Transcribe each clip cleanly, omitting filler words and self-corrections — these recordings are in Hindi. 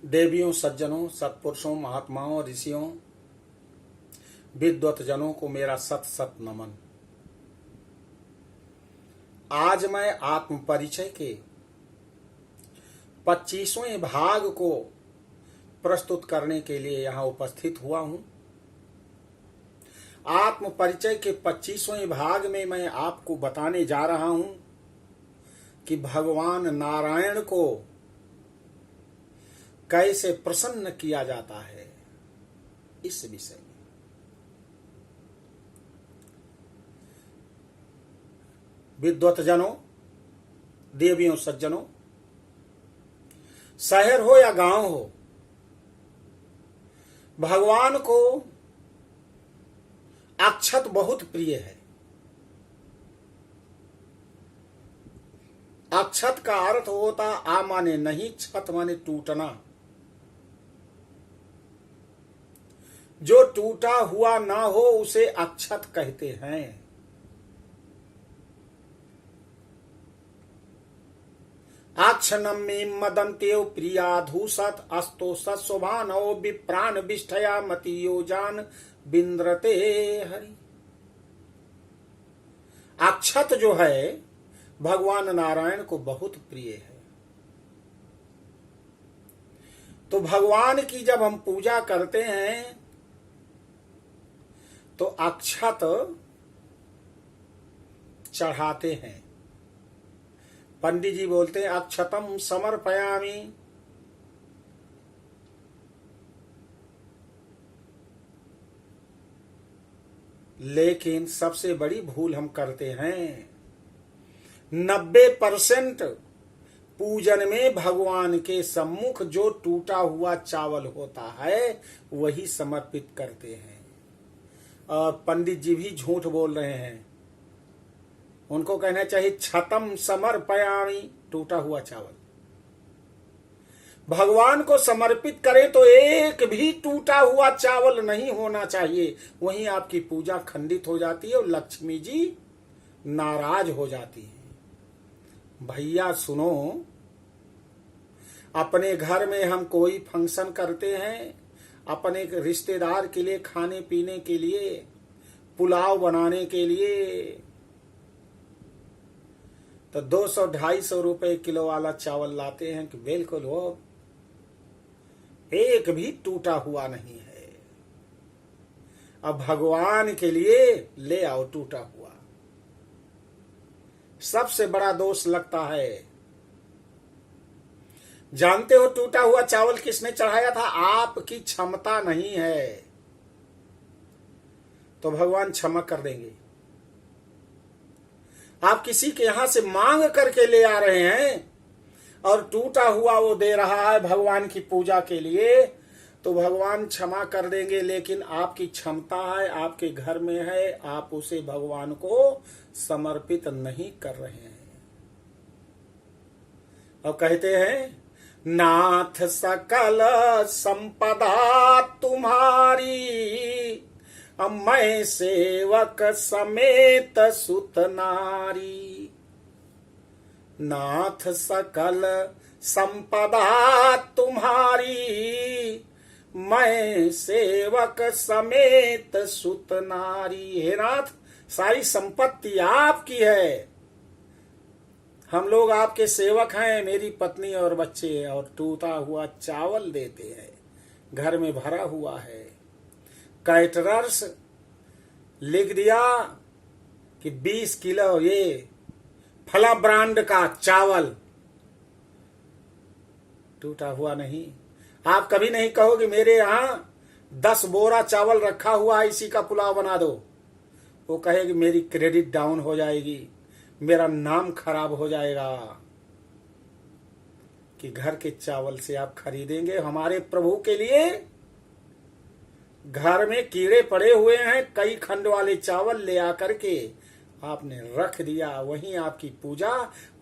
देवियों, सज्जनों, सत्पुरुषों, महात्माओं, ऋषियों, विद्वत जनों को मेरा सत सत नमन। आज मैं आत्म परिचय के 25वें भाग को प्रस्तुत करने के लिए यहाँ उपस्थित हुआ हूँ। आत्म परिचय के 25वें भाग में मैं आपको बताने जा रहा हूँ कि भगवान नारायण को कैसे प्रसन्न किया जाता है, इस विषय में। विद्वत जनों, देवियों, सज्जनों, शहर हो या गांव हो, भगवान को अक्षत बहुत प्रिय है। अक्षत का अर्थ होता आ माने नहीं, छत माने टूटना। जो टूटा हुआ ना हो उसे अक्षत कहते हैं। आक्षणमे मदन्त्यो प्रियाधूसत अस्तो सत्स्वभानो विप्राण विष्ठया मतीयो जान बिंद्रते हरि। अक्षत जो है भगवान नारायण को बहुत प्रिय है। तो भगवान की जब हम पूजा करते हैं तो अक्षत चढ़ाते हैं। पंडित जी बोलते हैं अक्षतम समर्पयामि। लेकिन सबसे बड़ी भूल हम करते हैं। 90% पूजन में भगवान के सम्मुख जो टूटा हुआ चावल होता है वही समर्पित करते हैं। और पंडित जी भी झूठ बोल रहे हैं। उनको कहना चाहिए छतम समर्पयामि, टूटा हुआ चावल। भगवान को समर्पित करें तो एक भी टूटा हुआ चावल नहीं होना चाहिए। वहीं आपकी पूजा खंडित हो जाती है और लक्ष्मी जी नाराज हो जाती है। भैया सुनो, अपने घर में हम कोई फंक्शन करते हैं, अपने रिश्तेदार के लिए खाने पीने के लिए, पुलाव बनाने के लिए, तो 200-250 रुपए किलो वाला चावल लाते हैं कि बिल्कुल वो एक भी टूटा हुआ नहीं है। अब भगवान के लिए ले आओ टूटा हुआ। सबसे बड़ा दोष लगता है। जानते हो टूटा हुआ चावल किसने चढ़ाया था? आपकी क्षमता नहीं है तो भगवान क्षमा कर देंगे। आप किसी के यहां से मांग करके ले आ रहे हैं और टूटा हुआ वो दे रहा है भगवान की पूजा के लिए, तो भगवान क्षमा कर देंगे। लेकिन आपकी क्षमता है, आपके घर में है, आप उसे भगवान को समर्पित नहीं कर रहे हैं। और कहते हैं नाथ सकल संपदा तुम्हारी, मैं सेवक समेत सुत नारी। नाथ सकल संपदा तुम्हारी, मैं सेवक समेत सुत नारी। हे नाथ, सारी संपत्ति आपकी है, हम लोग आपके सेवक हैं, मेरी पत्नी और बच्चे, और टूटा हुआ चावल देते हैं, घर में भरा हुआ है। कैटरर्स लिख दिया कि 20 किलो ये फला ब्रांड का चावल, टूटा हुआ नहीं। आप कभी नहीं कहोगे मेरे यहां 10 बोरा चावल रखा हुआ है, इसी का पुलाव बना दो। वो कहेगी मेरी क्रेडिट डाउन हो जाएगी, मेरा नाम खराब हो जाएगा। कि घर के चावल से आप खरीदेंगे हमारे प्रभु के लिए? घर में कीड़े पड़े हुए हैं, कई खंड वाले चावल ले आकर के आपने रख दिया। वहीं आपकी पूजा,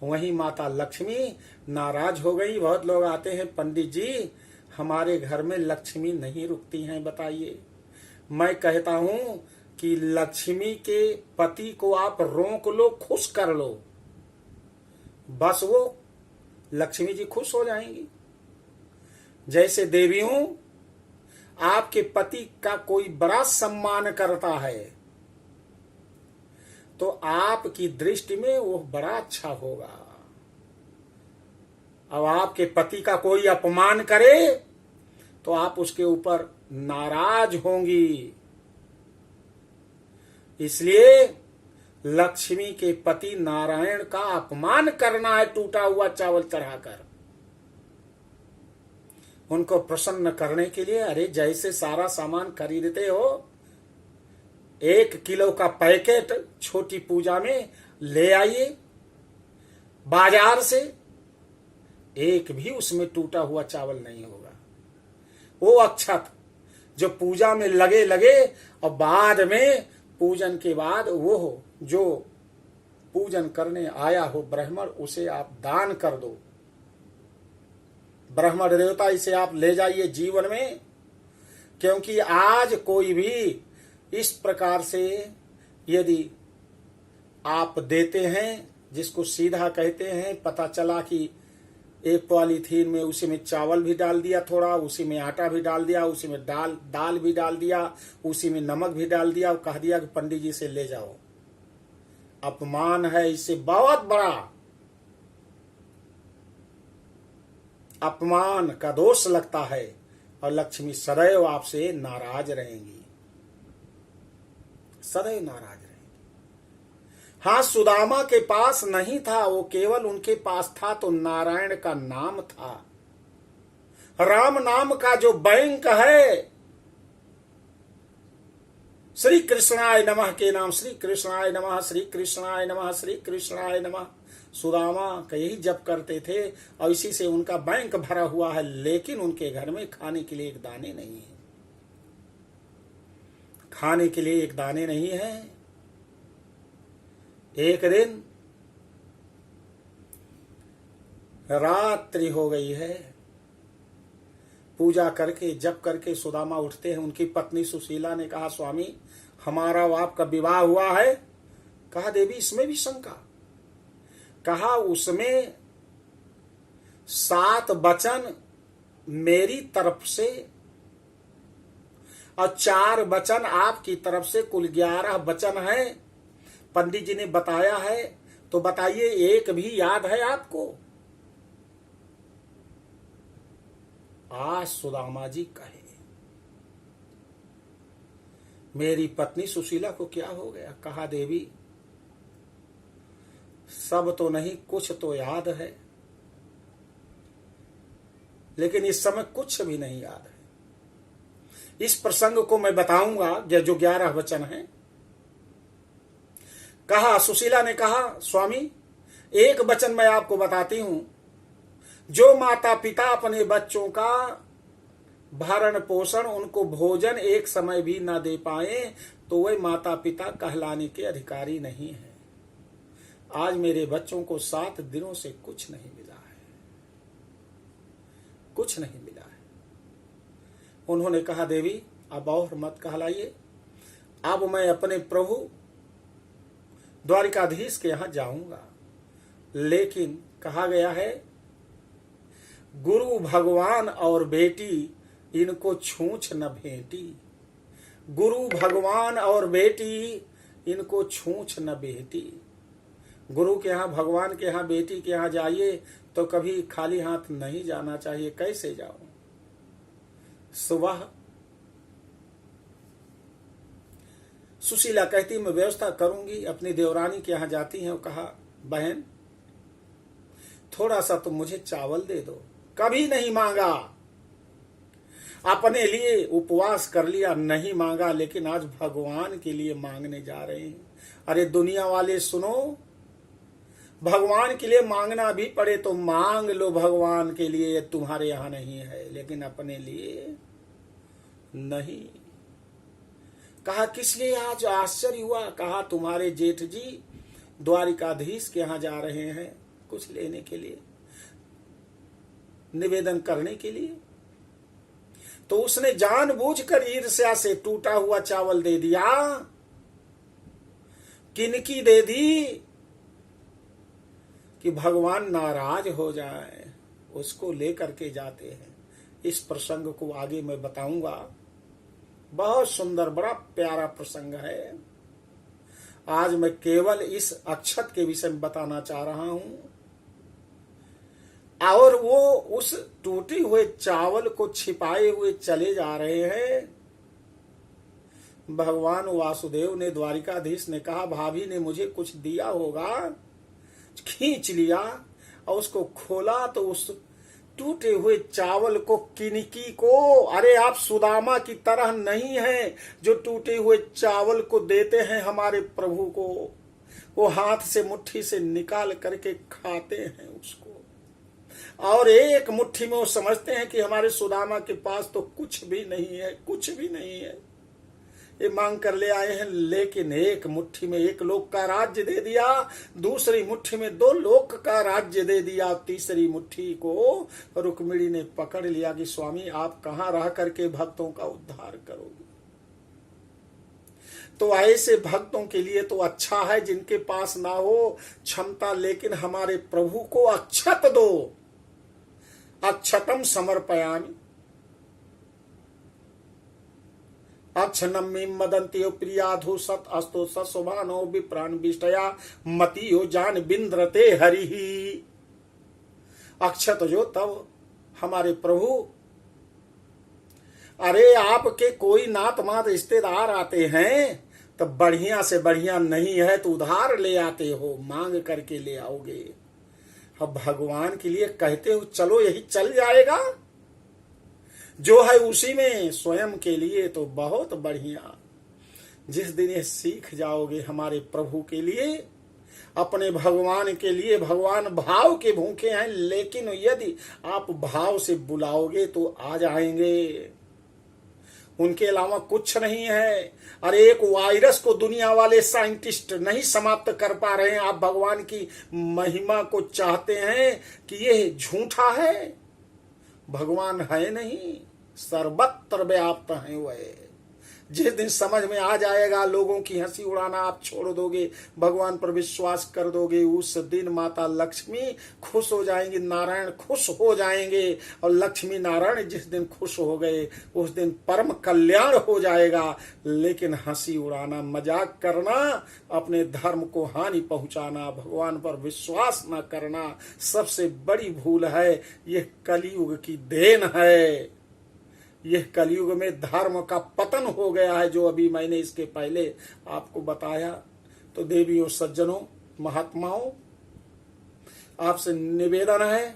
वहीं माता लक्ष्मी नाराज हो गई। बहुत लोग आते हैं, पंडित जी हमारे घर में लक्ष्मी नहीं रुकती हैं, बताइए। मैं कहता हूं कि लक्ष्मी के पति को आप रोक लो, खुश कर लो, बस वो लक्ष्मी जी खुश हो जाएंगी। जैसे देवियों आपके पति का कोई बड़ा सम्मान करता है तो आपकी दृष्टि में वो बड़ा अच्छा होगा। अब आपके पति का कोई अपमान करे तो आप उसके ऊपर नाराज होंगी। इसलिए लक्ष्मी के पति नारायण का अपमान करना है टूटा हुआ चावल चढ़ाकर। उनको प्रसन्न करने के लिए अरे जैसे सारा सामान खरीदते हो, 1 किलो का पैकेट छोटी पूजा में ले आइए बाजार से, एक भी उसमें टूटा हुआ चावल नहीं होगा। वो अक्षत जो पूजा में लगे और बाद में पूजन के बाद वो जो पूजन करने आया हो ब्राह्मण, उसे आप दान कर दो। ब्राह्मण देवता इसे आप ले जाइए जीवन में, क्योंकि आज कोई भी इस प्रकार से यदि आप देते हैं, जिसको सीधा कहते हैं, पता चला कि एक पॉलीथीन में उसी में चावल भी डाल दिया थोड़ा, उसी में आटा भी डाल दिया, उसी में दाल भी डाल दिया, उसी में नमक भी डाल दिया और कह दिया कि पंडित जी से ले जाओ। अपमान है, इससे बहुत बड़ा अपमान का दोष लगता है और लक्ष्मी सदैव आपसे नाराज रहेंगी, सदैव नाराज रहेंगी। हाँ, सुदामा के पास नहीं था, वो केवल उनके पास था तो नारायण का नाम था। राम नाम का जो बैंक है, श्री कृष्णाय नमः के नाम, श्री कृष्णाय नमः, श्री कृष्णाय नमः, श्री कृष्णाय नमः, सुदामा का यही जप करते थे और इसी से उनका बैंक भरा हुआ है। लेकिन उनके घर में खाने के लिए एक दाने नहीं है, खाने के लिए एक दाने नहीं है। एक दिन रात्रि हो गई है, पूजा करके जप करके सुदामा उठते हैं। उनकी पत्नी सुशीला ने कहा, स्वामी हमारा और आपका विवाह हुआ है। कहा, देवी इसमें भी शंका। कहा, उसमें 7 वचन मेरी तरफ से और 4 वचन आपकी तरफ से, कुल 11 वचन है। पंडित जी ने बताया है, तो बताइए एक भी याद है आपको? आज सुदामा जी कहे, मेरी पत्नी सुशीला को क्या हो गया? कहा, देवी सब तो नहीं, कुछ तो याद है, लेकिन इस समय कुछ भी नहीं याद है। इस प्रसंग को मैं बताऊंगा जो 11 वचन हैं। कहा, सुशीला ने कहा, स्वामी एक वचन मैं आपको बताती हूं, जो माता पिता अपने बच्चों का भरण पोषण, उनको भोजन एक समय भी ना दे पाए तो वे माता पिता कहलाने के अधिकारी नहीं है। आज मेरे बच्चों को 7 दिनों से कुछ नहीं मिला है, कुछ नहीं मिला है। उन्होंने कहा, देवी अब और मत कहलाइए, अब मैं अपने प्रभु द्वारिकाधीश के यहां जाऊंगा। लेकिन कहा गया है, गुरु भगवान और बेटी इनको छूछ न भेंटी। गुरु भगवान और बेटी इनको छूछ न भेंटी। गुरु के यहाँ, भगवान के यहाँ, बेटी के यहाँ जाइए तो कभी खाली हाथ नहीं जाना चाहिए। कैसे जाऊं? सुबह सुशीला कहती, मैं व्यवस्था करूंगी। अपनी देवरानी के यहाँ जाती हैं और कहा, बहन थोड़ा सा तुम मुझे चावल दे दो। कभी नहीं मांगा, अपने लिए उपवास कर लिया, नहीं मांगा, लेकिन आज भगवान के लिए मांगने जा रहे हैं। अरे दुनिया वाले सुनो, भगवान के लिए मांगना भी पड़े तो मांग लो भगवान के लिए, तुम्हारे यहां नहीं है, लेकिन अपने लिए नहीं। कहा, किस लिए आज आश्चर्य हुआ? कहा, तुम्हारे जेठ जी द्वारिकाधीश के यहां जा रहे हैं कुछ लेने के लिए, निवेदन करने के लिए। तो उसने जानबूझकर ईर्ष्या से टूटा हुआ चावल दे दिया। किनकी दे दी? कि भगवान नाराज हो जाए, उसको लेकर के जाते हैं। इस प्रसंग को आगे मैं बताऊंगा। बहुत सुंदर, बड़ा प्यारा प्रसंग है। आज मैं केवल इस अक्षत के विषय में बताना चाह रहा हूं। और वो उस टूटे हुए चावल को छिपाए हुए चले जा रहे हैं। भगवान वासुदेव ने, द्वारिकाधीश ने कहा, भाभी ने मुझे कुछ दिया होगा। खींच लिया और उसको खोला तो उस टूटे हुए चावल को, किनकी को, अरे आप सुदामा की तरह नहीं हैं जो टूटे हुए चावल को देते हैं हमारे प्रभु को। वो हाथ से मुट्ठी से निकाल करके खाते हैं उसको, और एक मुट्ठी में वो समझते हैं कि हमारे सुदामा के पास तो कुछ भी नहीं है, कुछ भी नहीं है, ये मांग कर ले आए हैं। लेकिन एक मुट्ठी में एक लोक का राज्य दे दिया, दूसरी मुट्ठी में 2 लोक का राज्य दे दिया, तीसरी मुट्ठी को रुक्मिणी ने पकड़ लिया कि स्वामी आप कहां रह करके भक्तों का उद्धार करोगे। तो ऐसे भक्तों के लिए तो अच्छा है जिनके पास ना हो क्षमता, लेकिन हमारे प्रभु को अक्षत दो। अक्षतम समर्पयामि अक्षनमी मदंती प्रियाधो सत अस्तो सत्सुभानो विप्राण विष्टया मतियो जान बिंद्रते हरि। अक्षत जो तब हमारे प्रभु, अरे आपके कोई नात मात रिश्तेदार आते हैं तो बढ़िया से बढ़िया नहीं है तो उधार ले आते हो, मांग करके ले आओगे। अब भगवान के लिए कहते हो चलो यही चल जाएगा, जो है उसी में स्वयं के लिए तो बहुत बढ़िया। जिस दिन ये सीख जाओगे हमारे प्रभु के लिए, अपने भगवान के लिए, भगवान भाव के भूखे हैं, लेकिन यदि आप भाव से बुलाओगे तो आ जाएंगे। उनके अलावा कुछ नहीं है। अरे एक वायरस को दुनिया वाले साइंटिस्ट नहीं समाप्त कर पा रहे हैं, आप भगवान की महिमा को चाहते हैं कि ये झूठा है। भगवान है नहीं, सर्वत्र व्याप्त है वह। जिस दिन समझ में आ जाएगा, लोगों की हंसी उड़ाना आप छोड़ दोगे, भगवान पर विश्वास कर दोगे, उस दिन माता लक्ष्मी खुश हो जाएंगी, नारायण खुश हो जाएंगे। और लक्ष्मी नारायण जिस दिन खुश हो गए उस दिन परम कल्याण हो जाएगा। लेकिन हंसी उड़ाना, मजाक करना, अपने धर्म को हानि पहुंचाना, भगवान पर विश्वास न करना सबसे बड़ी भूल है। यह कलयुग की देन है। यह कलयुग में धर्म का पतन हो गया है, जो अभी मैंने इसके पहले आपको बताया। तो देवियों, सज्जनों, महात्माओं, आपसे निवेदन है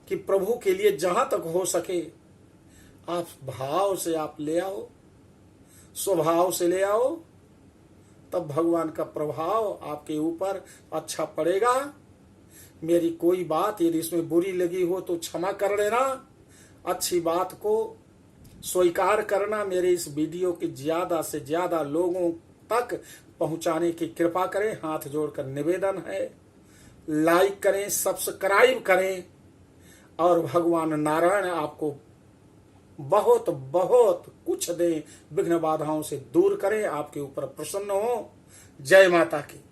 कि प्रभु के लिए जहां तक हो सके आप भाव से आप ले आओ, स्वभाव से ले आओ, तब भगवान का प्रभाव आपके ऊपर अच्छा पड़ेगा। मेरी कोई बात यदि इसमें बुरी लगी हो तो क्षमा कर लेना, अच्छी बात को स्वीकार करना। मेरे इस वीडियो की ज्यादा से ज्यादा लोगों तक पहुंचाने की कृपा करें, हाथ जोड़कर निवेदन है। लाइक करें, सब्सक्राइब करें, और भगवान नारायण आपको बहुत बहुत कुछ दें, विघ्न बाधाओं से दूर करें, आपके ऊपर प्रसन्न हो। जय माता की।